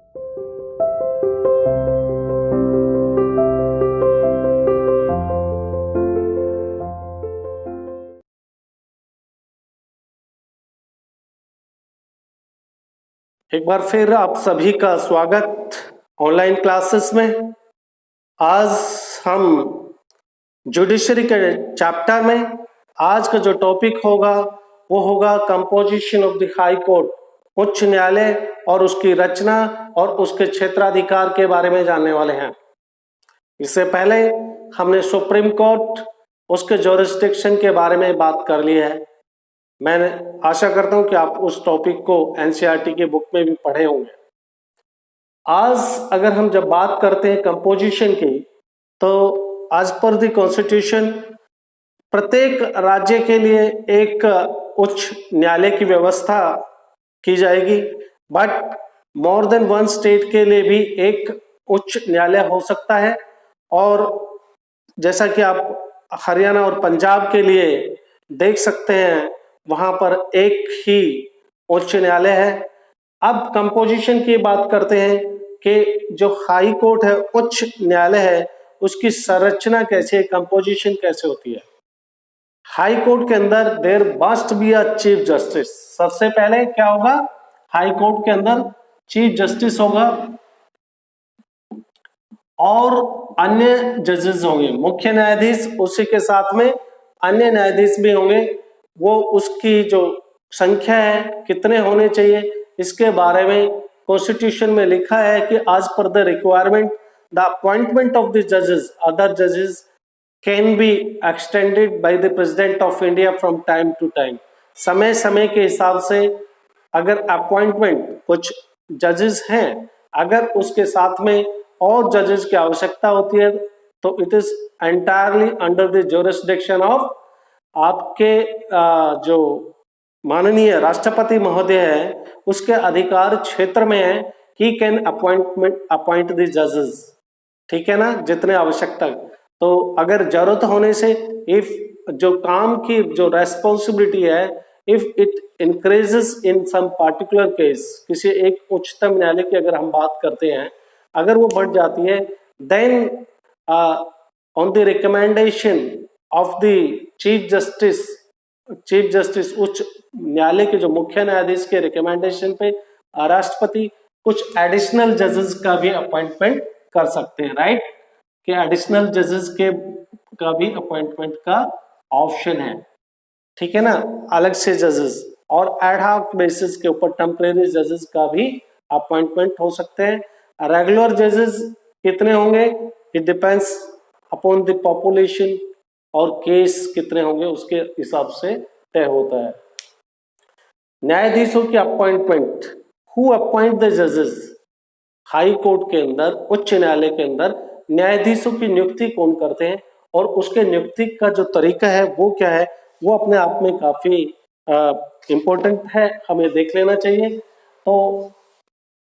एक बार फिर आप सभी का स्वागत ऑनलाइन क्लासेस में। आज हम जुडिशरी के चैप्टर में आज का जो टॉपिक होगा वो होगा composition of the high court, उच्च न्यायालय और उसकी रचना और उसके क्षेत्राधिकार के बारे में जानने वाले हैं। इससे पहले हमने सुप्रीम कोर्ट, उसके ज्यूरिसडिक्शन के बारे में बात कर ली है। मैं आशा करता हूं कि आप उस टॉपिक को एनसीईआरटी की बुक में भी पढ़े होंगे। आज अगर हम जब बात करते हैं कंपोजिशन की, तो एज पर द कॉन्स्टिट्यूशन प्रत्येक राज्य के लिए एक उच्च न्यायालय की व्यवस्था की जाएगी, but more than one state के लिए भी एक उच्च न्यायालय हो सकता है। और जैसा कि आप हरियाणा और पंजाब के लिए देख सकते हैं, वहां पर एक ही उच्च न्यायालय है। अब कंपोजिशन की बात करते हैं कि जो हाई कोर्ट है, उच्च न्यायालय है, उसकी संरचना कैसे है, कंपोजिशन कैसे होती है। हाई कोर्ट के अंदर there must be a chief justice. सबसे पहले क्या होगा, हाई कोर्ट के अंदर चीफ जस्टिस होगा और अन्य जजेस होंगे, मुख्य न्यायाधीश, उसी के साथ में अन्य न्यायाधीश भी होंगे। वो उसकी जो संख्या है कितने होने चाहिए, इसके बारे में कॉन्स्टिट्यूशन में लिखा है कि आज पर the requirement the appointment of the जजेस, अदर जजेस can be extended by the president of India from time to time. समय समय के हिसाब से अगर अपॉइंटमेंट कुछ जजेस हैं, अगर उसके साथ में और जजेस की आवश्यकता होती है, तो it is entirely under the jurisdiction of आपके जो माननीय राष्ट्रपति महोदय है, उसके अधिकार क्षेत्र में है। ही कैन अपॉइंट द जजेस, ठीक है ना, जितने आवश्यकता। तो अगर जरूरत होने से, इफ जो काम की जो रेस्पॉन्सिबिलिटी है, if it increases in some particular case, किसी एक उच्चतम न्यायालय की अगर हम बात करते हैं, अगर वो बढ़ जाती है, then on the recommendation of the chief justice उच्च न्यायालय के जो मुख्य न्यायाधीश के रिकमेंडेशन पे राष्ट्रपति कुछ एडिशनल जजेस का भी अपॉइंटमेंट कर सकते हैं, राइट, कि एडिशनल जजेस के का भी अपॉइंटमेंट का ऑप्शन है, ठीक है ना, अलग से जजेस। और एड हॉक बेसिस के ऊपर टेम्परेरी जजेस का भी अपॉइंटमेंट हो सकते हैं। रेगुलर जजेस कितने होंगे, it depends upon the population, और केस कितने होंगे उसके हिसाब से तय होता है। न्यायाधीशों की अपॉइंटमेंट, हु अपॉइंट द जजेस। हाई कोर्ट के अंदर, उच्च न्यायालय के अंदर न्यायाधीशों की नियुक्ति कौन करते हैं, और उसके नियुक्ति का जो तरीका है वो क्या है, वो अपने आप में काफी इंपॉर्टेंट है, हमें देख लेना चाहिए। तो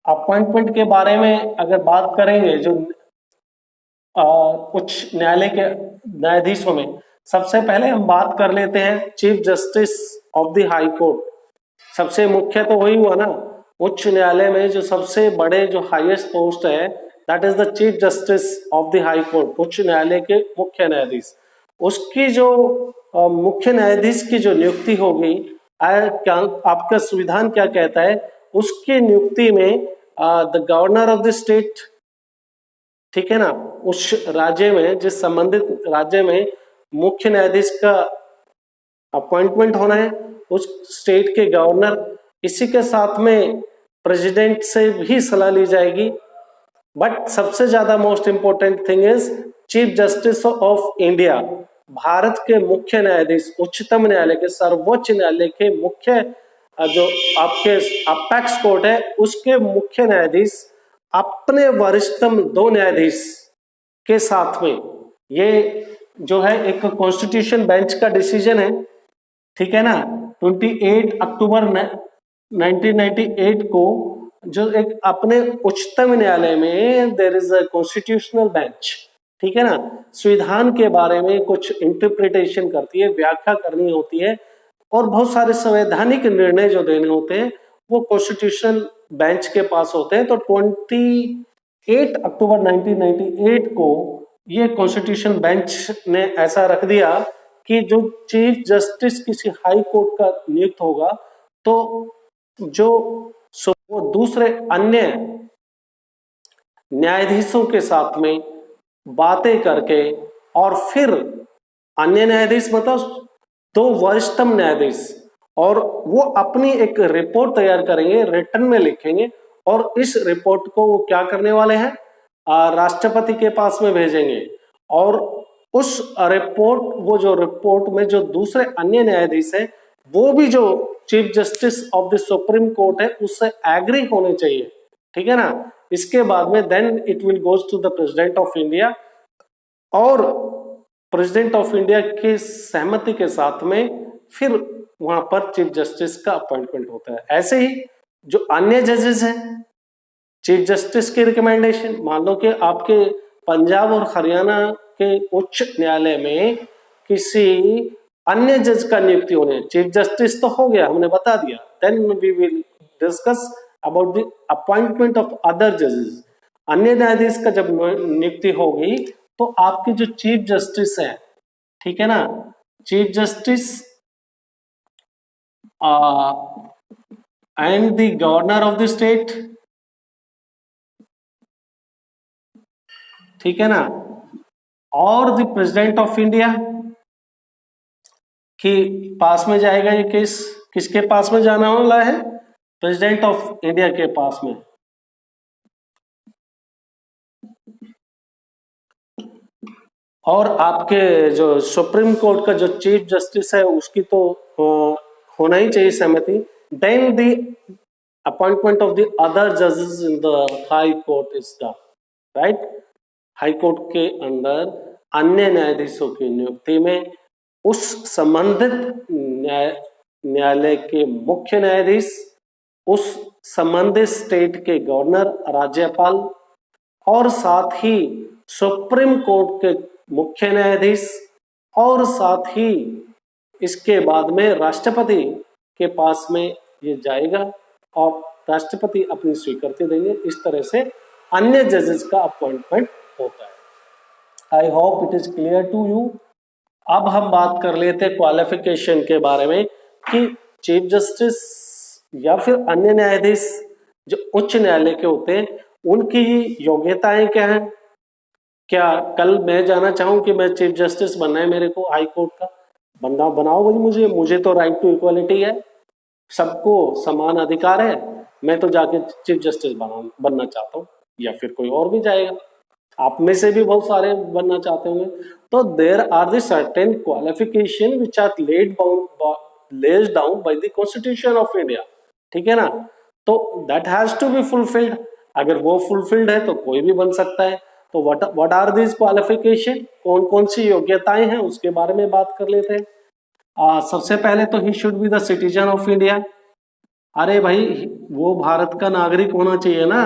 अपॉइंटमेंट के बारे में अगर बात करेंगे, जो उच्च न्यायालय के न्यायाधीशों में, सबसे पहले हम बात कर लेते हैं chief justice of the high court. सबसे मुख्य तो वही हुआ ना, उच्च न्यायालय में जो सबसे बड़े जो हाईएस्ट पोस्ट है, that is the chief justice of the high court, उच्च न्यायालय के मुख्य न्यायाधीश। उसकी जो मुख्य न्यायाधीश की जो नियुक्ति होगी, आपका संविधान क्या कहता है, उसकी नियुक्ति में the governor of the state, ठीक है ना, उस राज्य में, जिस संबंधित राज्य में मुख्य न्यायाधीश का अपॉइंटमेंट होना है, उस स्टेट के गवर्नर, इसी के साथ में प्रेसिडेंट से भी सलाह ली जाएगी। बट सबसे ज्यादा most important thing is chief justice of India, Bharat के मुख्य न्यायाधीश, उच्चतम न्यायालय के, सर्वोच्च न्यायालय के मुख्य जो आपके अपेक्स कोर्ट है, उसके मुख्य न्यायाधीश अपने वरिष्ठतम 2 न्यायाधीश के साथ में, ये जो है एक कॉन्स्टिट्यूशन बेंच का डिसीजन है, ठीक है ना, 28 अक्टूबर 1998 को, जो एक अपने उच्चतम न्यायालय में there is a constitutional bench, ठीक है ना, संविधान के बारे में कुछ इंटरप्रिटेशन करती है, व्याख्या करनी होती है, और बहुत सारे संवैधानिक निर्णय जो देने होते हैं वो कॉन्स्टिट्यूशनल बेंच के पास होते हैं। तो 28 अक्टूबर 1998 को ये कॉन्स्टिट्यूशन बेंच ने ऐसा रख दिया कि जो चीफ जस्टिस किसी हाई कोर्ट का नियुक्त होगा तो जो वो दूसरे अन्य न्यायाधीशों के साथ में बातें करके और फिर अन्य न्यायाधीश मतलब दो वरिष्ठतम न्यायाधीश, और वो अपनी एक रिपोर्ट तैयार करेंगे, रिटन में लिखेंगे और इस रिपोर्ट को वो क्या करने वाले हैं, राष्ट्रपति के पास में भेजेंगे। और उस रिपोर्ट, वो जो रिपोर्ट में जो दूसरे अन्य न्यायाधीश है वो भी जो chief justice of the supreme court है उससे एग्री होने चाहिए, ठीक है ना। इसके बाद में then it will goes to the president of India और प्रेसिडेंट ऑफ इंडिया की सहमति के साथ में फिर वहां पर चीफ जस्टिस का अपॉइंटमेंट होता है। ऐसे ही जो अन्य जजेस हैं, चीफ जस्टिस की रिकमेंडेशन, मान लो कि आपके पंजाब और हरियाणा के उच्च न्यायालय में किसी अन्य जज का नियुक्ति होने, चीफ जस्टिस तो हो गया, हमने बता दिया, then we will discuss about the appointment of other जजेस। अन्य न्यायाधीश का जब नियुक्ति होगी तो आपकी जो चीफ जस्टिस है, ठीक है ना, chief justice and the governor of the state, ठीक है ना, और द प्रेसिडेंट ऑफ इंडिया के पास में जाएगा ये केस। किसके पास में जाना वाला है, प्रेसिडेंट ऑफ इंडिया के पास में। और आपके जो सुप्रीम कोर्ट का जो चीफ जस्टिस है उसकी तो होना ही चाहिए सहमति। Then the appointment of the other जजेस in the high court is the right. High court के अंदर अन्य न्यायाधीशों की नियुक्ति में उस संबंधित न्यायालय के मुख्य न्यायाधीश, उस संबंधित स्टेट के गवर्नर, राज्यपाल और साथ ही सुप्रीम कोर्ट के मुख्य न्यायाधीश और साथ ही इसके बाद में राष्ट्रपति के पास में ये जाएगा और राष्ट्रपति अपनी स्वीकृति देंगे। इस तरह से अन्य जजेस का अपॉइंटमेंट होता है। I hope it is clear to you. अब हम बात कर लेते हैं क्वालिफिकेशन के बारे में कि चीफ जस्टिस या फिर अन्य न्यायाधीश जो उच्च न्यायालय के होते हैं उनकी योग्यताएं क्या हैं। क्या कल मैं जाना चाहूं कि मैं चीफ जस्टिस बनना है, मेरे को हाई कोर्ट का बनाओ भाई, मुझे तो राइट टू इक्वालिटी है, सबको समान अधिकार है, मैं तो जाके चीफ जस्टिस बनना चाहता हूँ, या फिर कोई और भी जाएगा, आप में से भी बहुत सारे बनना चाहते होंगे। तो there are the certain qualification which are laid down by the constitution of India, ठीक है ना। तो that has to be fulfilled. अगर वो फुलफिल्ड है तो कोई भी बन सकता है। तो व्हाट आर दिस क्वालिफिकेशन, कौन कौन सी योग्यताएं हैं उसके बारे में बात कर लेते हैं। सबसे पहले तो he should be the citizen of India. अरे भाई वो भारत का नागरिक होना चाहिए ना,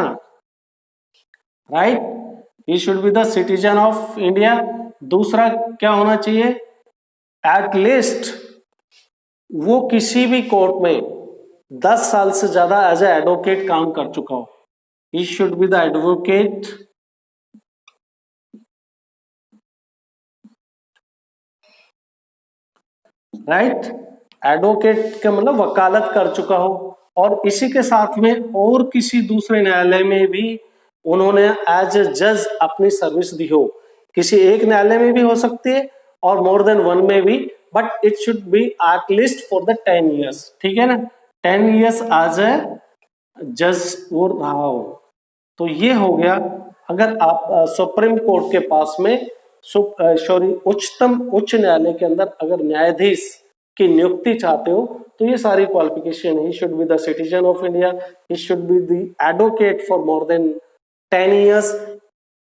right. He should be the citizen of India. दूसरा क्या होना चाहिए, एट लीस्ट वो किसी भी कोर्ट में 10 साल से ज्यादा एज ए एडवोकेट काम कर चुका हो। He should be the advocate, right. Advocate का मतलब वकालत कर चुका हो और इसी के साथ में और किसी दूसरे न्यायालय में भी उन्होंने एज ए जज अपनी सर्विस दी हो। किसी एक न्यायालय में भी हो सकती है और मोर देन वन में भी, but it should be at least for the 10 years, ठीक है ना। 10 ईयर्स एज ए जज वो रहा हो। तो ये हो गया। अगर आप सुप्रीम कोर्ट के पास में उच्चतम उच्च न्यायालय के अंदर अगर न्यायाधीश की नियुक्ति चाहते हो तो ये सारी qualification, he should be the citizen of India, he should be the advocate for more than 10 years,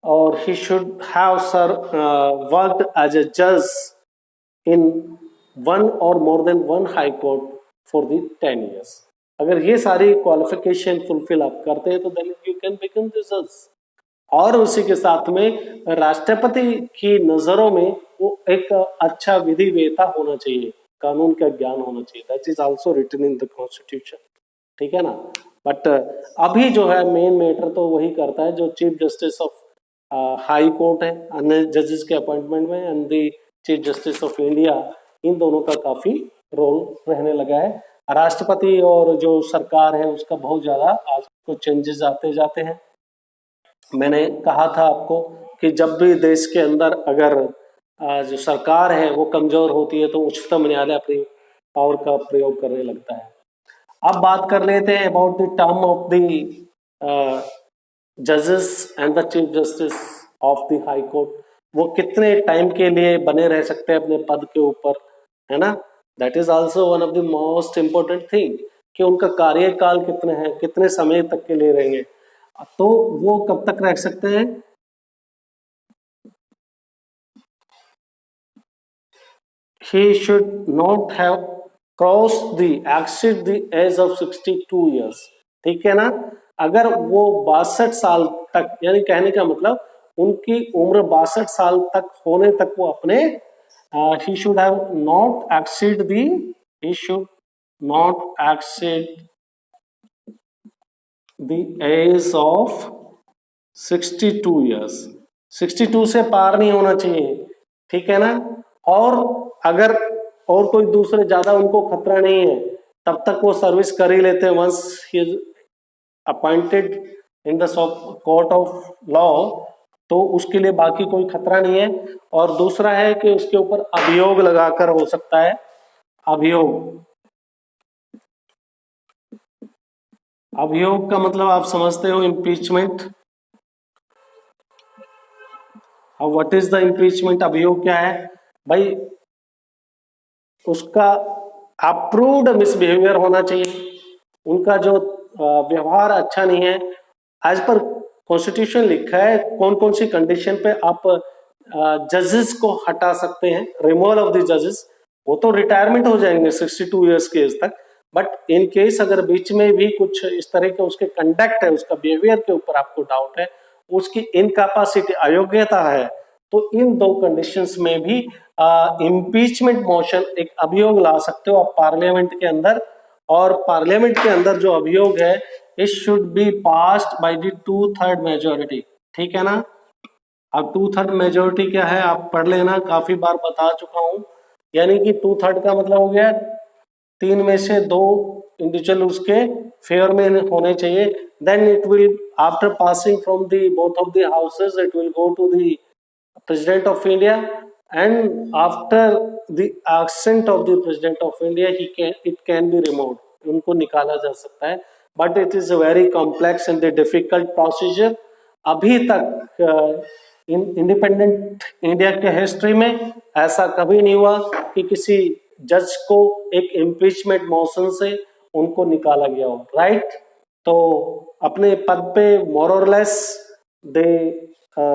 or he should have worked as a judge in one or more than one high court for the 10 years. अगर ये सारी qualification fulfil आप करते हैं तो then you can become the judge। और उसी के साथ में राष्ट्रपति की नजरों में वो एक अच्छा विधि वेता होना चाहिए, कानून का ज्ञान होना चाहिए। That is also written in the constitution, ठीक है ना। बट अभी जो है मेन मैटर तो वही करता है जो chief justice of high court है अन्य जजेस के अपॉइंटमेंट में and the chief justice of India, इन दोनों का काफी रोल रहने लगा है। राष्ट्रपति और जो सरकार है उसका बहुत ज्यादा आज को चेंजेस आते जाते हैं। मैंने कहा था आपको कि जब भी देश के अंदर अगर जो सरकार है वो कमजोर होती है तो उच्चतम न्यायालय अपनी पावर का प्रयोग करने लगता है। अब बात कर लेते हैं about the term of the जजेस and the chief justice of the high court. वो कितने टाइम के लिए बने रह सकते हैं अपने पद के ऊपर, है ना। That is also one of the most important thing कि उनका कार्यकाल कितने हैं, कितने समय तक के लिए रहेंगे। तो वो कब तक रह सकते हैं? He should not have crossed the exceed the age of 62 years। ठीक है ना। अगर वो 62 साल तक, यानी कहने का मतलब उनकी उम्र 62 साल तक होने तक वो अपने he should have not exceed the he should not exceed the age of 62 years। 62 से पार नहीं होना चाहिए, ठीक है ना। और अगर और कोई दूसरे ज्यादा उनको खतरा नहीं है तब तक वो सर्विस कर ही लेते हैं once he is appointed in the court of law, तो उसके लिए बाकी कोई खतरा नहीं है। और दूसरा है कि उसके ऊपर अभियोग लगाकर हो सकता है। अभियोग, अभियोग का मतलब आप समझते हो इम्पीचमेंट। अब व्हाट इज द इम्पीचमेंट? अभियोग क्या है भाई? उसका अप्रूव्ड मिसबिहेवियर होना चाहिए, उनका जो व्यवहार अच्छा नहीं है। एज पर कॉन्स्टिट्यूशन लिखा है कौन कौन सी कंडीशन पे आप जजेस को हटा सकते हैं, रिमूवल ऑफ द जजेस। वो तो रिटायरमेंट हो जाएंगे 62 ईयर्स के एज तक, बट इन केस अगर बीच में भी कुछ इस तरह के उसके कंडक्ट है, उसका बिहेवियर के ऊपर आपको डाउट है, उसकी इनकैपेसिटी, अयोग्यता है, तो इन दो कंडीशंस में भी इम्पीचमेंट मोशन, एक अभियोग ला सकते हो आप पार्लियामेंट के अंदर। और पार्लियामेंट के अंदर जो अभियोग है it should be passed by the 2/3 majority, ठीक है ना। अब 2/3 मेजोरिटी क्या है आप पढ़ लेना, काफी बार बता चुका हूं। यानी कि 2/3 का मतलब हो गया 3 में से 2 इंडिविजुअल उसके फेवर में होने चाहिए। Then it will after passing from the both of the houses it will go to the President of India, and after the assent of the President of India it can be removed, उनको निकाला जा सकता है। But it is a very complex and difficult procedure. अभी तक independent India के history में ऐसा कभी नहीं हुआ कि किसी जज को एक इम्पीचमेंट मोशन से उनको निकाला गया हो, राइट। तो अपने पद पे मोर और less they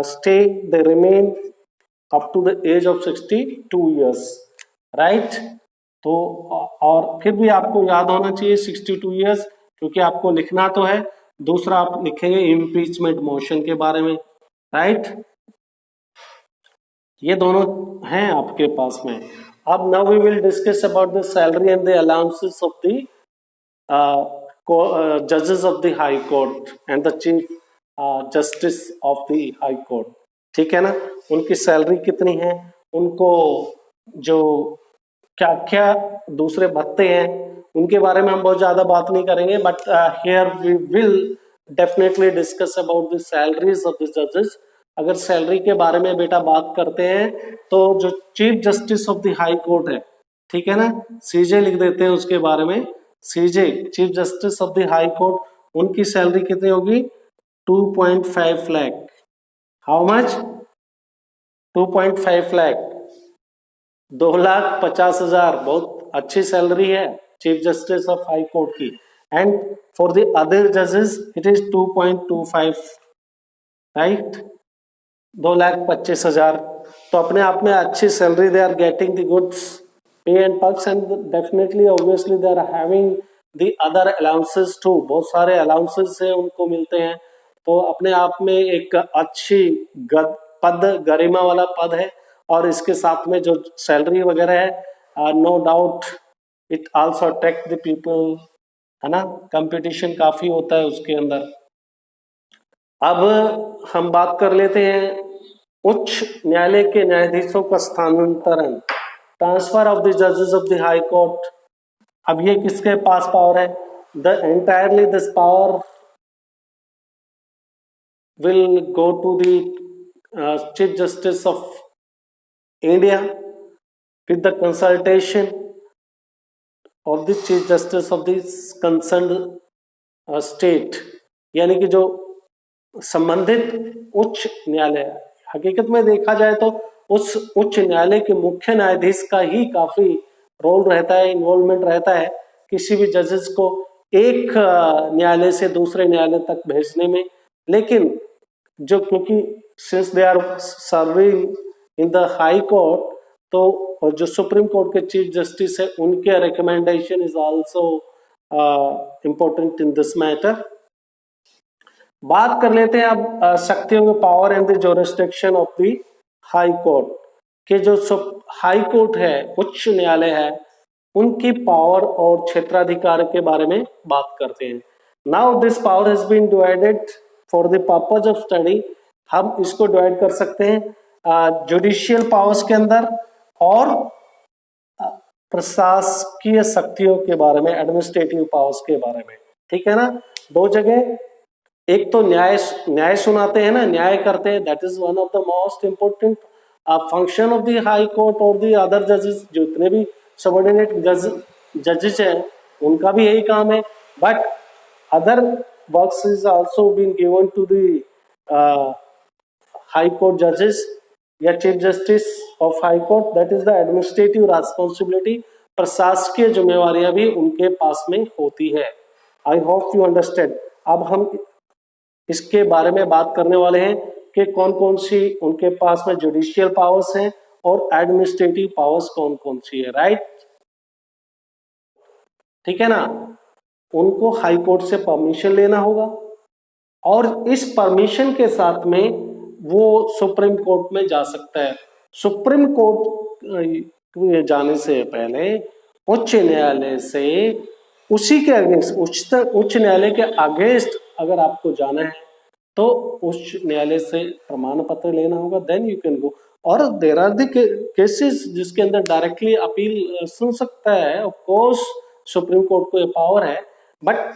stay, they remain up to the age of 62 years, right। तो और फिर भी आपको याद होना चाहिए 62 years, क्योंकि आपको लिखना तो है। दूसरा आप लिखेंगे इम्पीचमेंट मोशन के बारे में, राइट। ये दोनों हैं आपके पास में। अब now we will discuss about the salary and the allowances of the जजेस of the high court and the chief justice of the high court, ठीक है ना। उनकी सैलरी कितनी है, उनको जो क्या क्या दूसरे भत्ते हैं, उनके बारे में हम बहुत ज्यादा बात नहीं करेंगे, but here we will definitely discuss about the salaries of the जजेस। अगर सैलरी के बारे में बेटा बात करते हैं तो जो chief justice of the high court है, ठीक है ना, सीजे लिख देते हैं उसके बारे में। CJ chief justice of the high court, उनकी सैलरी कितनी होगी? 2.5 लाख। How much? 2.5 लाख, 2,50,000। बहुत अच्छी सैलरी है chief justice of high court की। एंड फॉर द अदर जजेस इट इज 2.25, राइट, 2,25,000। तो अपने आप में अच्छी salary, they are getting the goods pay and perks, and definitely obviously they are having the other allowances too. बहुत सारे allowances है उनको मिलते हैं। तो अपने आप में एक अच्छी पद, गरिमा वाला पद है। और इसके साथ में जो सैलरी वगैरह है, no doubt it also attract the people है ना, कंपटीशन काफी होता है उसके अंदर। अब हम बात कर लेते हैं उच्च न्यायालय के न्यायाधीशों का स्थानांतरण, ट्रांसफर ऑफ द जजेस ऑफ द हाई कोर्ट। अब ये किसके पास पावर है? The entirely this power will go to the Chief Justice of India with the consultation of the Chief Justice of the concerned state, यानी कि जो संबंधित उच्च न्यायालय। हकीकत में देखा जाए तो उस उच्च न्यायालय के मुख्य न्यायाधीश का ही काफी रोल रहता है, इन्वॉल्वमेंट रहता है किसी भी जजेस को एक न्यायालय से दूसरे न्यायालय तक भेजने में। लेकिन जो क्योंकि since they are serving in the high court, तो जो सुप्रीम कोर्ट के चीफ जस्टिस है उनके recommendation is also important in this matter. बात कर लेते हैं अब शक्तियों के power and the jurisdiction of the high court के जो हाई कोर्ट है, उच्च न्यायालय है, उनकी पावर और क्षेत्राधिकार के बारे में बात करते हैं। Now this power has been divided for the purpose of study. हम इसको डिवाइड कर सकते हैं जुडिशियल पावर्स के अंदर और प्रशासकीय शक्तियों के बारे में, एडमिनिस्ट्रेटिव पावर्स के बारे में। ठीक है ना, दो जगह, एक तो न्याय सुनाते हैं ना, न्याय करते हैं, that is one of the most important function of the high court और द अदर जजेस। जितने भी सबऑर्डिनेट जजेस हैं उनका भी यही काम है, but other works is also been given to the high court जजेस या chief justice of high court, that is the administrative responsibility. प्रशासकीय जिम्मेवारियां भी उनके पास में होती है। I hope you understand. अब हम इसके बारे में बात करने वाले हैं कि कौन कौन सी उनके पास में जुडिशियल पावर्स हैं और एडमिनिस्ट्रेटिव पावर्स कौन कौन सी है, राइट? ठीक है ना, उनको हाई कोर्ट से परमिशन लेना होगा और इस परमिशन के साथ में वो सुप्रीम कोर्ट में जा सकता है। सुप्रीम कोर्ट जाने से पहले उच्च न्यायालय से उसी के अगेंस्ट, उच्च न्यायालय के अगेंस्ट अगर आपको जाना है तो उच्च न्यायालय से प्रमाण पत्र लेना होगा, देन यू कैन गो। और देयर आर द केसेस जिसके अंदर डायरेक्टली अपील सुन सकता है, ऑफ कोर्स सुप्रीम कोर्ट को ये पावर है, बट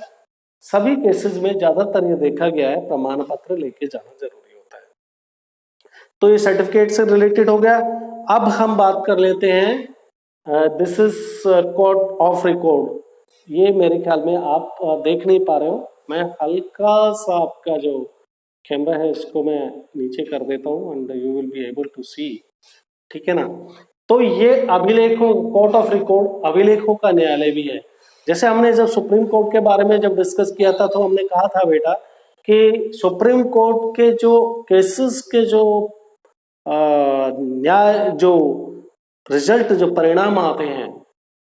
सभी केसेस में ज्यादातर ये देखा गया है प्रमाण पत्र लेके जाना जरूरी होता है। तो ये सर्टिफिकेट से रिलेटेड हो गया। अब हम बात कर लेते हैं this is court of record. ये मेरे ख्याल में आप देख नहीं पा रहे हो, मैं हल्का सा आपका जो कैमरा है इसको मैं नीचे कर देता हूँ and you will be able to see. ठीक है ना, तो ये अभिलेखों, कोर्ट ऑफ रिकॉर्ड अभिलेखों का न्यायालय भी है। जैसे हमने जब सुप्रीम कोर्ट के बारे में जब डिस्कस किया था तो हमने कहा था बेटा कि सुप्रीम कोर्ट के जो केसेस के जो न्याय, जो रिजल्ट, जो परिणाम आते हैं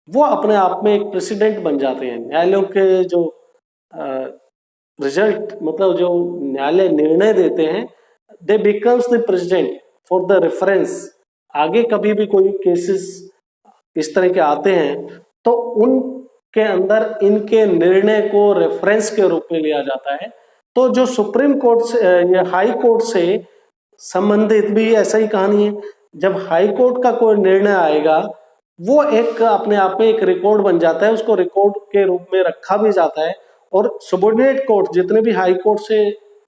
वो अपने आप में एक प्रेसिडेंट बन जाते हैं। न्यायालयों के जो रिजल्ट, मतलब जो न्यायालय निर्णय देते हैं, दे becomes the president for the reference. आगे कभी भी कोई केसेस इस तरह के आते हैं तो उनके अंदर इनके निर्णय को रेफरेंस के रूप में लिया जाता है। तो जो सुप्रीम कोर्ट से या हाई कोर्ट से संबंधित भी ऐसा ही कहानी है। जब हाई कोर्ट का कोई निर्णय आएगा वो एक अपने आप में एक रिकॉर्ड बन जाता है, उसको रिकॉर्ड के रूप में रखा भी जाता है। और सबऑर्डिनेट कोर्ट, जितने भी हाई कोर्ट से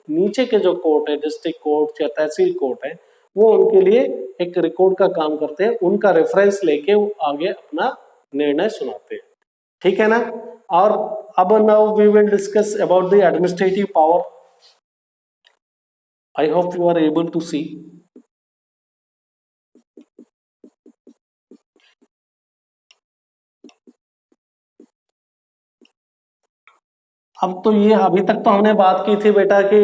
नीचे के जो कोर्ट है, डिस्ट्रिक्ट कोर्ट या तहसील कोर्ट है, वो उनके लिए एक रिकॉर्ड का काम करते हैं, उनका रेफरेंस लेके वो आगे अपना निर्णय सुनाते हैं। ठीक है ना। और अब now we will discuss about the administrative power. I hope you are able to see. अब तो ये अभी तक तो हमने बात की थी बेटा कि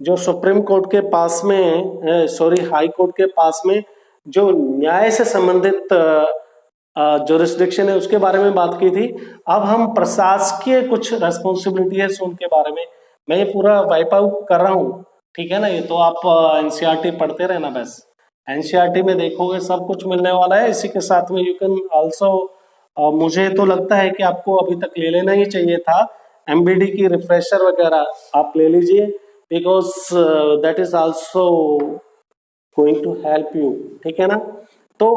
जो सुप्रीम कोर्ट के पास में, सॉरी हाई कोर्ट के पास में जो न्याय से संबंधित जुरिस्डिक्शन है उसके बारे में बात की थी। अब हम प्रशासकीय कुछ रेस्पॉन्सिबिलिटी है उनके बारे में, मैं ये पूरा वाइप आउट कर रहा हूँ। ठीक है ना, ये तो आप एनसीईआरटी पढ़ते रहना, बस एनसीईआरटी में देखोगे सब कुछ मिलने वाला है। इसी के साथ में यू कैन आल्सो मुझे तो लगता है कि आपको अभी तक ले लेना ही चाहिए था। एमबीडी की रिफ्रेशर वगैरह आप ले लीजिए, because that is also going to help you, ठीक है ना। तो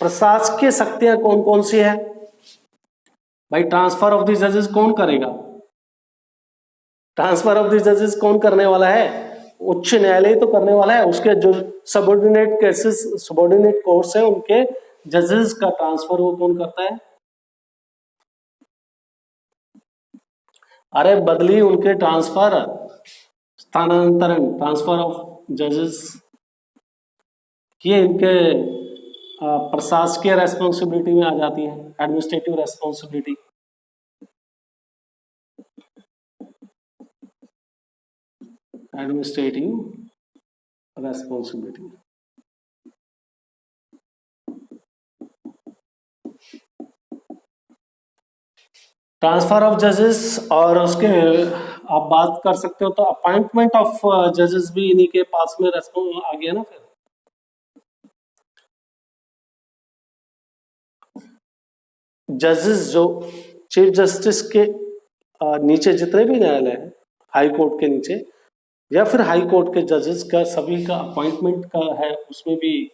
प्रशासकीय शक्तियां कौन कौन सी है भाई? ट्रांसफर ऑफ द जजेस कौन करेगा? ट्रांसफर ऑफ द जजेस कौन करने वाला है? उच्च न्यायालय तो करने वाला है। उसके जो सबऑर्डिनेट केसेस, सबऑर्डिनेट कोर्ट्स हैं, उनके जजेस का ट्रांसफर वो कौन करता है? अरे बदली, उनके ट्रांसफर, स्थानांतरण, ट्रांसफर ऑफ जजेस, ये इनके प्रशासकीय रेस्पॉन्सिबिलिटी में आ जाती है, administrative responsibility. Administrative responsibility. Transfer of जजेस, और उसके आप बात कर सकते हो तो अपॉइंटमेंट ऑफ जजेस भी इन्हीं के पास में रेस्पॉन्स आ गया ना। फिर जजेस जो चीफ जस्टिस के नीचे जितने भी न्यायालय हैं, हाई कोर्ट के नीचे या फिर हाई कोर्ट के जजेस का, सभी का अपॉइंटमेंट का है, उसमें भी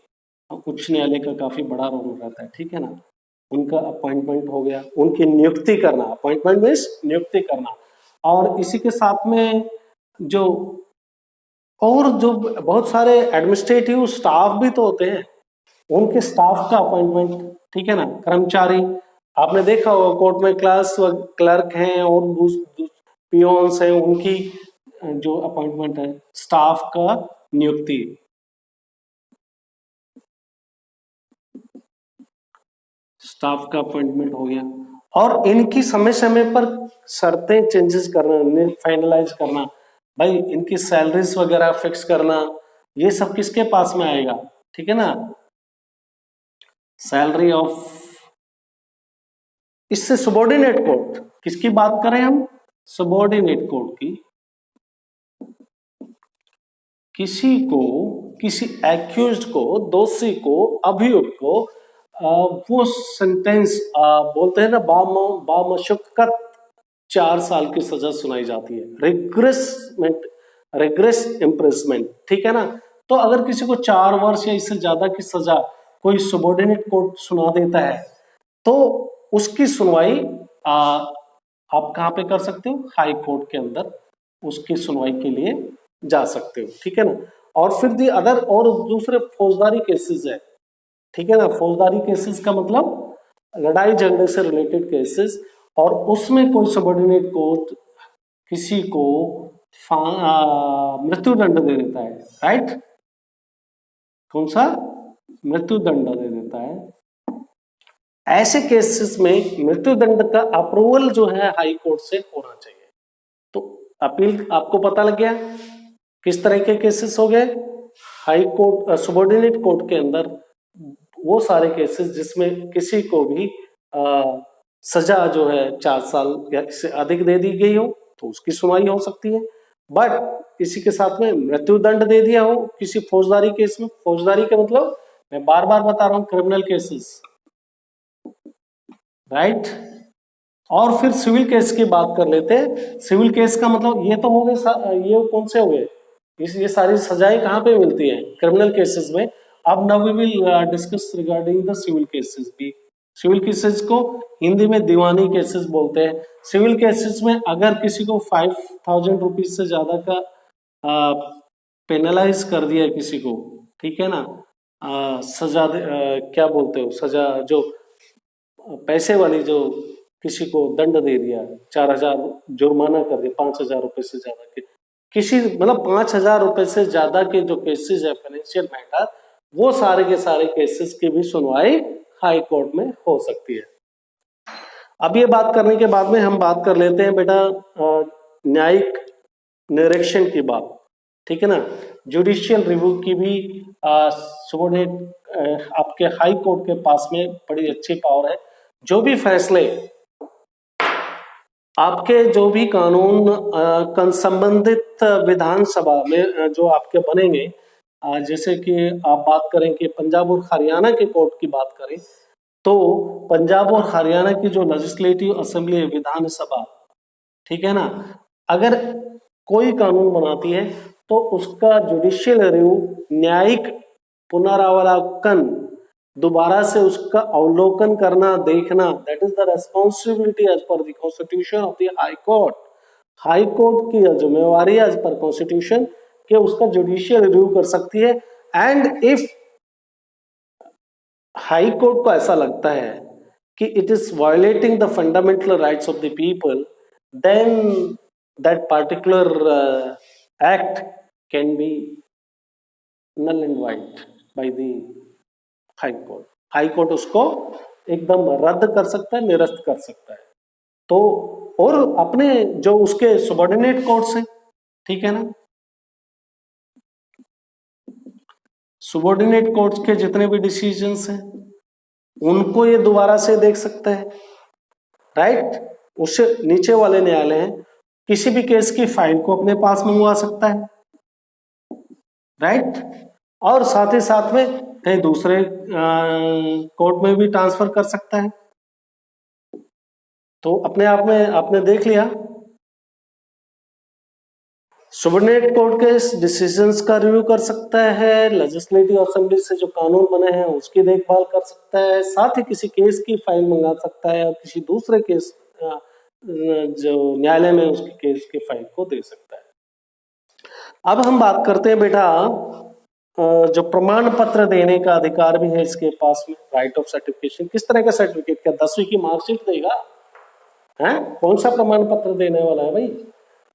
उच्च न्यायालय का काफी बड़ा रोल रहता है, ठीक है ना। उनका अपॉइंटमेंट हो गया, उनकी नियुक्ति करना, अपॉइंटमेंट मीन्स नियुक्ति करना। और इसी के साथ में जो और जो बहुत सारे एडमिनिस्ट्रेटिव स्टाफ भी तो होते हैं, उनके स्टाफ का अपॉइंटमेंट, ठीक है ना। कर्मचारी, आपने देखा होगा कोर्ट में क्लर्क हैं और पियोन्स हैं, उनकी जो अपॉइंटमेंट है, स्टाफ का नियुक्ति। स्टाफ का अपॉइंटमेंट हो गया। और इनकी समय समय पर शर्तें चेंजेस करना, फाइनलाइज करना, भाई इनकी सैलरीज वगैरह फिक्स करना, ये सब किसके पास में आएगा, ठीक है ना। सैलरी ऑफ, इससे सबॉर्डिनेट कोर्ट, किसकी बात करें हम? सबॉर्डिनेट कोर्ट की। किसी को, किसी एक्यूज्ड को, दोषी को, अभियुक्त को वो सेंटेंस बोलते हैं ना, बामशक्कत 4 साल की सजा सुनाई जाती है, रिग्रेस इम्प्रेसमेंट, ठीक है ना। तो अगर किसी को 4 वर्ष या इससे ज्यादा की सजा कोई सबॉर्डिनेट कोर्ट सुना देता है, तो उसकी सुनवाई आप कहाँ पे कर सकते हो? हाई कोर्ट के अंदर उसकी सुनवाई के लिए जा सकते हो, ठीक है ना। और फिर दी अदर, और दूसरे फौजदारी केसेस है, ठीक है ना। फौजदारी केसेस का मतलब लड़ाई झगड़े से रिलेटेड केसेस, और उसमें कोई सबॉर्डिनेट कोर्ट किसी को मृत्युदंड दे देता है, राइट। कौन सा? मृत्युदंड दे देता है। ऐसे केसेस में मृत्युदंड का अप्रूवल जो है हाई कोर्ट से होना चाहिए। तो अपील आपको पता लग गया किस तरह के केसेस हो गए। हाई कोर्ट, सबॉर्डिनेट कोर्ट के अंदर वो सारे केसेस जिसमें किसी को भी सजा जो है 4 साल या इससे अधिक दे दी गई हो, तो उसकी सुनवाई हो सकती है। बट इसी के साथ में मृत्युदंड दे दिया हो किसी फौजदारी केस में, फौजदारी का मतलब मैं बार बार बता रहा हूं, क्रिमिनल केसेस, राइट। और फिर सिविल केस की बात कर लेते हैं। सिविल केस का मतलब ये तो हो गए, ये कौन से हो गए, ये सारी सजाएं कहाँ पे मिलती हैं? क्रिमिनल केसेस में। अब now we will discuss regarding the civil cases भी। सिविल केसेस को हिंदी में दीवानी केसेस बोलते हैं। सिविल केसेस में अगर किसी को 5,000 रुपीज से ज्यादा का पेनलाइज कर दिया किसी को, ठीक है ना, सजा क्या बोलते हो, सजा जो पैसे वाली, जो किसी को दंड दे दिया, 4,000 जुर्माना कर दिया, 5,000 रुपए से ज्यादा के किसी, मतलब 5,000 रुपए से ज्यादा के जो केसेस है फाइनेंशियल मैटर, वो सारे के सारे केसेस की भी सुनवाई हाई कोर्ट में हो सकती है। अब ये बात करने के बाद में हम बात कर लेते हैं बेटा न्यायिक निरीक्षण की बात, ठीक है ना। जुडिशियल रिव्यू की भी सबॉर्डिनेट आपके हाई कोर्ट के पास में बड़ी अच्छी पावर है। जो भी फैसले आपके, जो भी कानून संबंधित विधानसभा में जो आपके बनेंगे, जैसे कि आप बात करें कि पंजाब और हरियाणा के कोर्ट की बात करें, तो पंजाब और हरियाणा की जो लेजिस्लेटिव असेंबली है, विधानसभा, ठीक है ना, अगर कोई कानून बनाती है तो उसका जुडिशियल रिव्यू, न्यायिक पुनरावलोकन, दोबारा से उसका अवलोकन करना, देखना, that is the responsibility as per the constitution of the high court. High court की जिम्मेवारी एज पर कॉन्स्टिट्यूशन कि उसका जुडिशियल रिव्यू कर सकती है। एंड इफ हाई कोर्ट को ऐसा लगता है कि it is violating the fundamental rights of the people, then that particular act can be null and void by the high court. High court उसको एकदम रद्द कर सकता है, निरस्त कर सकता है। तो और अपने जो उसके सबऑर्डिनेट कोर्ट्स हैं, ठीक है ना, सबऑर्डिनेट कोर्ट्स के जितने भी डिसीजंस हैं उनको ये दोबारा से देख सकता है, राइट। उससे नीचे वाले न्यायालय हैं, किसी भी केस की फाइल को अपने पास मंगवा सकता है, राइट, और साथ ही साथ में कहीं दूसरे कोर्ट में भी ट्रांसफर कर सकता है। तो अपने आप में आपने देख लिया, सबऑर्डिनेट कोर्ट के डिसीजंस का रिव्यू कर सकता है, लेजिस्लेटिव असेंबली से जो कानून बने हैं उसकी देखभाल कर सकता है, साथ ही किसी केस की फाइल मंगा सकता है और किसी दूसरे केस जो न्यायालय में उसके केस की फाइल को दे सकता है। अब हम बात करते हैं बेटा जो प्रमाण पत्र देने का अधिकार भी है इसके पास में, राइट ऑफ सर्टिफिकेशन। किस तरह का सर्टिफिकेट? क्या 10वीं की मार्कशीट देगा? है कौन सा प्रमाण पत्र देने वाला है भाई?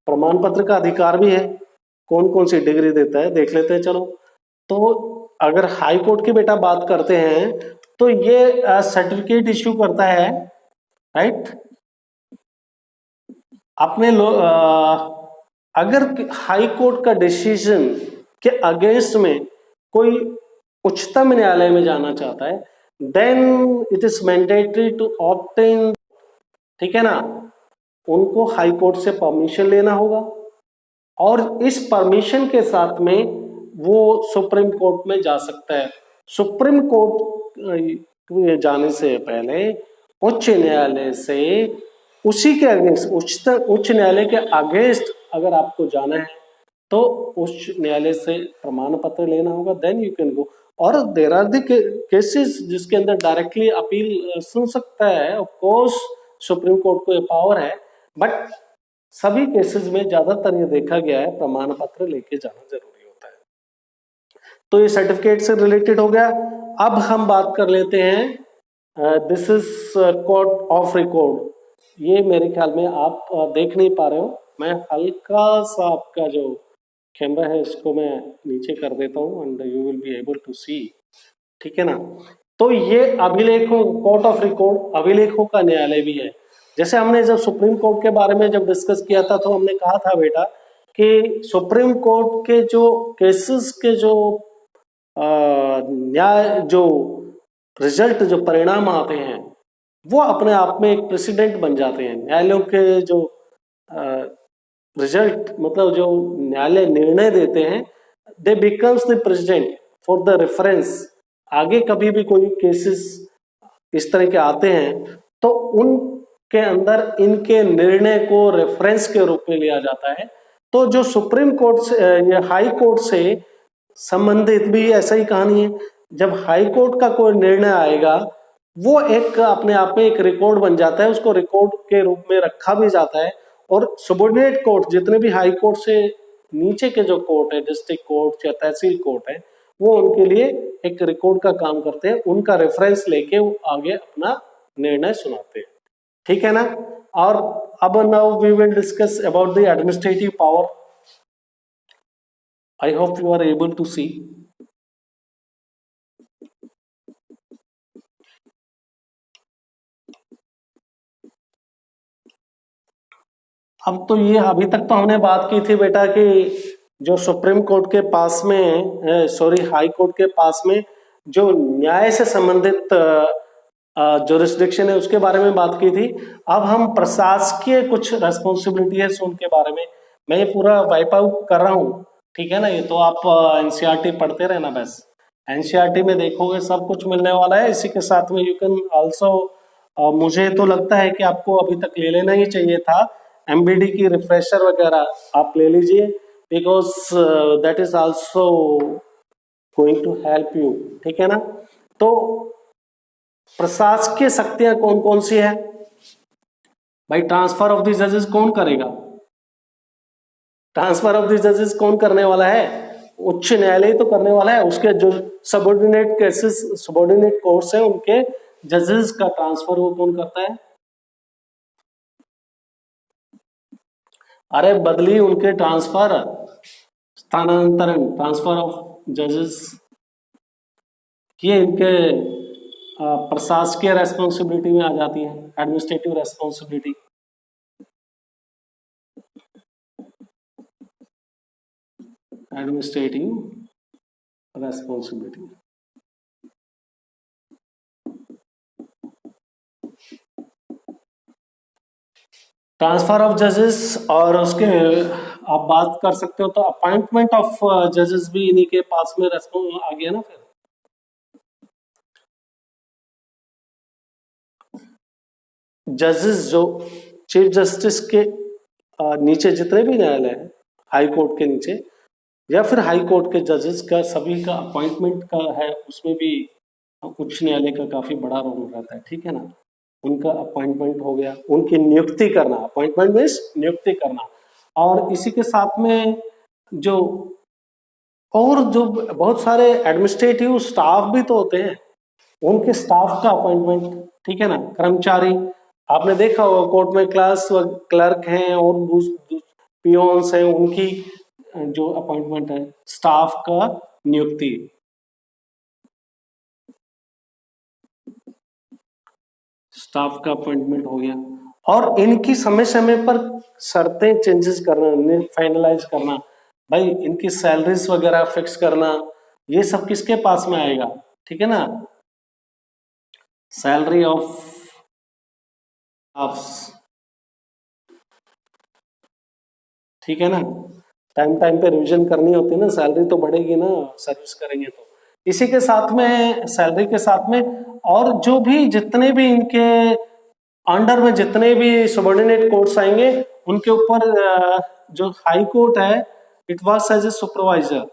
प्रमाण पत्र का अधिकार भी है। कौन कौन सी डिग्री देता है देख लेते हैं, चलो। तो अगर हाई कोर्ट की बेटा बात करते हैं तो ये सर्टिफिकेट इश्यू करता है, राइट। अपने अगर हाई कोर्ट का डिसीजन के अगेंस्ट में कोई उच्चतम न्यायालय में जाना चाहता है, then it is mandatory to obtain, ठीक है ना, उनको हाई कोर्ट से परमिशन लेना होगा और इस परमिशन के साथ में वो सुप्रीम कोर्ट में जा सकता है। सुप्रीम कोर्ट जाने से पहले उच्च न्यायालय से उसी के अगेंस्ट, उच्च न्यायालय के अगेंस्ट अगर आपको जाना है तो उच्च न्यायालय से प्रमाण पत्र लेना होगा, देन यू कैन गो। और देयर आर द केसेस जिसके अंदर डायरेक्टली अपील सुन सकता है, ऑफ कोर्स सुप्रीम कोर्ट को ये पावर है, बट सभी केसेस में ज्यादातर ये देखा गया है प्रमाण पत्र लेके जाना जरूरी होता है। तो ये सर्टिफिकेट से रिलेटेड हो गया। अब हम बात कर लेते हैं this is court of record. ये मेरे ख्याल में आप देख नहीं पा रहे हो, मैं हल्का सा आपका जो कैमरा है इसको मैं नीचे कर देता हूँ and you will be able to see, ठीक है ना। तो ये अभिलेखों, कोर्ट ऑफ रिकॉर्ड अभिलेखों का न्यायालय भी है। जैसे हमने जब सुप्रीम कोर्ट के बारे में जब डिस्कस किया था तो हमने कहा था बेटा कि सुप्रीम कोर्ट के जो केसेस के जो न्याय, जो रिजल्ट, जो परिणाम आते हैं वो अपने आप में एक प्रेसिडेंट बन जाते हैं। न्यायालयों के जो रिजल्ट, मतलब जो न्यायालय निर्णय देते हैं, दे becomes the president for the reference. आगे कभी भी कोई केसेस इस तरह के आते हैं तो उनके अंदर इनके निर्णय को रेफरेंस के रूप में लिया जाता है। तो जो सुप्रीम कोर्ट से या हाई कोर्ट से संबंधित भी ऐसा ही कहानी है। जब हाई कोर्ट का कोई निर्णय आएगा वो एक अपने आप में एक रिकॉर्ड बन जाता है, उसको रिकॉर्ड के रूप में रखा भी जाता है। और सबऑर्डिनेट कोर्ट, जितने भी हाई कोर्ट से नीचे के जो कोर्ट है, डिस्ट्रिक्ट कोर्ट या तहसील कोर्ट है, वो उनके लिए एक रिकॉर्ड का काम करते हैं, उनका रेफरेंस लेके वो आगे अपना निर्णय सुनाते हैं, ठीक है ना। और अब now we will discuss about the administrative power. I hope you are able to see. अब तो ये अभी तक तो हमने बात की थी बेटा कि जो सुप्रीम कोर्ट के पास में, सॉरी हाई कोर्ट के पास में जो न्याय से संबंधित जुरिस्डिक्शन है उसके बारे में बात की थी। अब हम प्रशासकीय कुछ रेस्पॉन्सिबिलिटी है उनके बारे में, मैं ये पूरा वाइप आउट कर रहा हूँ, ठीक है ना। ये तो आप एनसीईआरटी पढ़ते रहना बस, एनसीईआरटी में देखोगे सब कुछ मिलने वाला है। इसी के साथ में यू कैन आल्सो, मुझे तो लगता है कि आपको अभी तक ले लेना ही चाहिए था एमबीडी की रिफ्रेशर वगैरह आप ले लीजिए, because that is also going to help you, ठीक है ना। तो प्रशासकीय शक्तियां कौन कौन सी है भाई? ट्रांसफर ऑफ द जजेस कौन करेगा? ट्रांसफर ऑफ द जजेस कौन करने वाला है? उच्च न्यायालय तो करने वाला है। उसके जो सबऑर्डिनेट केसेस, सबऑर्डिनेट कोर्ट्स हैं, उनके जजेस का ट्रांसफर वो कौन करता है? अरे बदली, उनके ट्रांसफर, स्थानांतरण, ट्रांसफर ऑफ जजेस, ये इनके प्रशासकीय रेस्पॉन्सिबिलिटी में आ जाती है, administrative responsibility. Administrative responsibility. Transfer of जजेस, और उसके आप बात कर सकते हो तो अपॉइंटमेंट ऑफ जजेस भी इन्हीं के पास में रेस्पॉन्स आ गया ना। फिर जजेस जो चीफ जस्टिस के नीचे जितने भी न्यायालय हैं, हाई कोर्ट के नीचे या फिर हाई कोर्ट के जजेस का, सभी का अपॉइंटमेंट का है, उसमें भी उच्च न्यायालय का काफी बड़ा रोल रहता है, ठीक है ना। उनका अपॉइंटमेंट हो गया, उनकी नियुक्ति करना, अपॉइंटमेंट मीन्स नियुक्ति करना। और इसी के साथ में जो और जो बहुत सारे एडमिनिस्ट्रेटिव स्टाफ भी तो होते हैं, उनके स्टाफ का अपॉइंटमेंट, ठीक है ना। कर्मचारी, आपने देखा होगा कोर्ट में क्लास क्लर्क हैं और पियोन्स हैं, उनकी जो अपॉइंटमेंट है, स्टाफ का नियुक्ति। स्टाफ का अपॉइंटमेंट हो गया। और इनकी समय समय पर शर्तें चेंजेस करना, फाइनलाइज करना, भाई इनकी सैलरीज वगैरह फिक्स करना, ये सब किसके पास में आएगा? ठीक है ना। सैलरी ऑफ ठीक है ना, टाइम टाइम पे रिवीजन करनी होती है ना, सैलरी तो बढ़ेगी ना सर्विस करेंगे तो। इसी के साथ में, सैलरी के साथ में, और जो भी जितने भी इनके अंडर में जितने भी सबऑर्डिनेट कोर्ट्स आएंगे, उनके ऊपर जो हाई कोर्ट है, it works as a supervisor.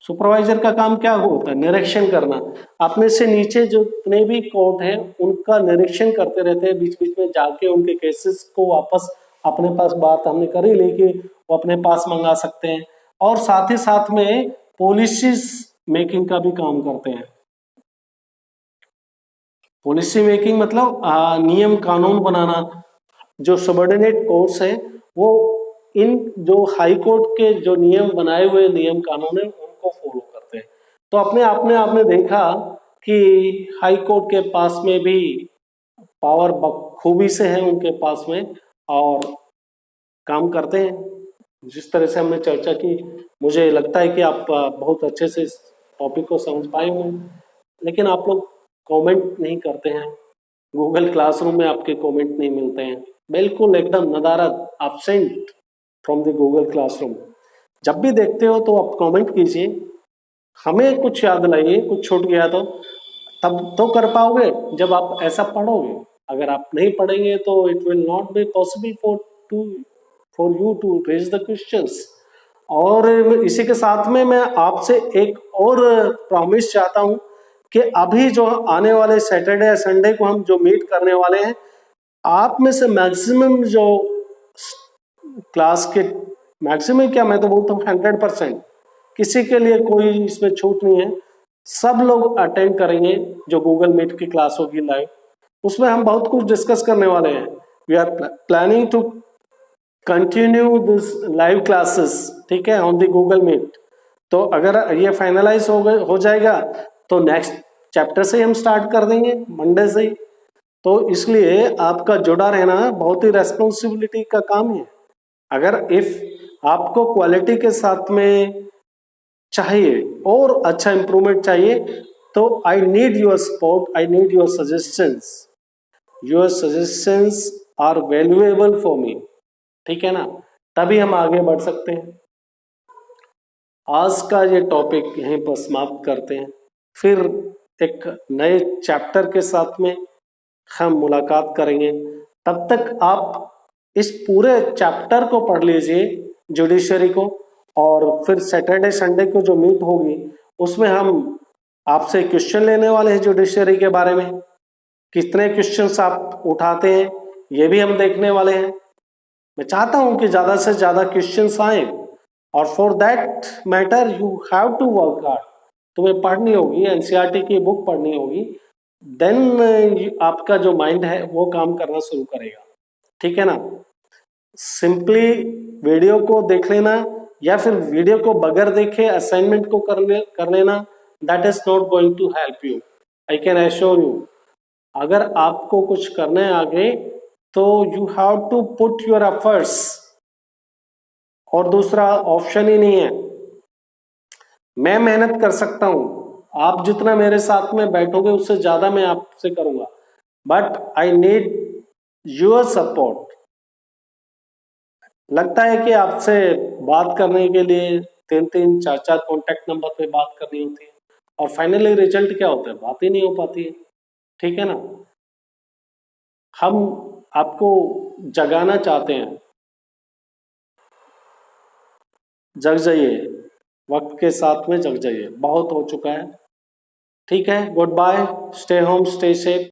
Supervisor का काम क्या होता है? निरीक्षण करना। अपने से नीचे जो जितने भी कोर्ट हैं, उनका निरीक्षण करते रहते हैं, बीच बीच में जाके उनके केसेस को वापस अपने पास, बात हमने कर ही ली कि वो अपने पास मंगा सकते हैं। और साथ ही साथ में पॉलिसीज मेकिंग का भी काम करते हैं। पॉलिसी मेकिंग मतलब नियम कानून बनाना। जो सबऑर्डिनेट कोर्ट्स हैं, वो इन जो हाई कोर्ट के जो नियम बनाए हुए नियम कानून है, उनको फॉलो करते हैं। तो अपने आपने देखा कि हाई कोर्ट के पास में भी पावर बखूबी से है उनके पास में, और काम करते हैं। जिस तरह से हमने चर्चा की, मुझे लगता है कि आप बहुत अच्छे से इस टॉपिक को समझ पाए होंगे। लेकिन आप लोग कमेंट नहीं करते हैं, गूगल क्लासरूम में आपके कमेंट नहीं मिलते हैं, बिल्कुल एकदम नदारद, absent from the Google classroom. जब भी देखते हो तो आप कमेंट कीजिए, हमें कुछ याद लाइए, कुछ छूट गया तो तब तो कर पाओगे जब आप ऐसा पढ़ोगे। अगर आप नहीं पढ़ेंगे तो it will not be possible for you to raise the questions. और इसी के साथ में मैं आपसे एक और प्रॉमिस चाहता हूं कि अभी जो आने वाले सैटरडे या संडे को हम जो मीट करने वाले हैं, आप में से मैक्सिमम जो क्लास के, मैक्सिमम क्या, मैं तो बोलता हूँ 100%, किसी के लिए कोई इसमें छूट नहीं है, सब लोग अटेंड करेंगे जो गूगल मीट की क्लास होगी लाइव। उसमें हम बहुत कुछ डिस्कस करने वाले हैं। We are planning to continue this live classes, ठीक है, ऑन द गूगल मीट। तो अगर ये फाइनलाइज हो जाएगा तो नेक्स्ट चैप्टर से हम स्टार्ट कर देंगे, मंडे से ही। तो इसलिए आपका जुड़ा रहना बहुत ही रेस्पॉन्सिबिलिटी का काम है। अगर इफ आपको क्वालिटी के साथ में चाहिए और अच्छा इंप्रूवमेंट चाहिए, तो I need your support, I need your suggestions. Your suggestions are valuable for me, ठीक है ना। तभी हम आगे बढ़ सकते हैं। आज का ये टॉपिक यहीं पर समाप्त करते हैं, फिर एक नए चैप्टर के साथ में हम मुलाकात करेंगे। तब तक आप इस पूरे चैप्टर को पढ़ लीजिए जुडिशरी को, और फिर सैटरडे संडे को जो मीट होगी उसमें हम आपसे क्वेश्चन लेने वाले हैं जुडिशरी के बारे में। कितने क्वेश्चंस आप उठाते हैं ये भी हम देखने वाले हैं। मैं चाहता हूं कि ज्यादा से ज्यादा क्वेश्चंस आए, और for that matter you have to work hard. तुम्हें पढ़नी होगी, एनसीईआरटी की बुक पढ़नी होगी, देन आपका जो माइंड है वो काम करना शुरू करेगा। ठीक है ना? सिंपली वीडियो को देख लेना या फिर वीडियो को बगैर देखे असाइनमेंट को कर लेना, that is not going to help you, I can assure you. अगर आपको कुछ करना है आगे तो you have to put your efforts, और दूसरा ऑप्शन ही नहीं है। मैं मेहनत कर सकता हूं, आप जितना मेरे साथ में बैठोगे उससे ज्यादा मैं आपसे करूंगा, but I need your support. लगता है कि आपसे बात करने के लिए 3-3 4-4 कॉन्टेक्ट नंबर पे बात करनी होती है, और फाइनली रिजल्ट क्या होता है? बात ही नहीं हो पाती है। ठीक है ना? हम आपको जगाना चाहते हैं, जग जाइए, वक्त के साथ में जग जाइए, बहुत हो चुका है। ठीक है, good bye, stay home, stay safe.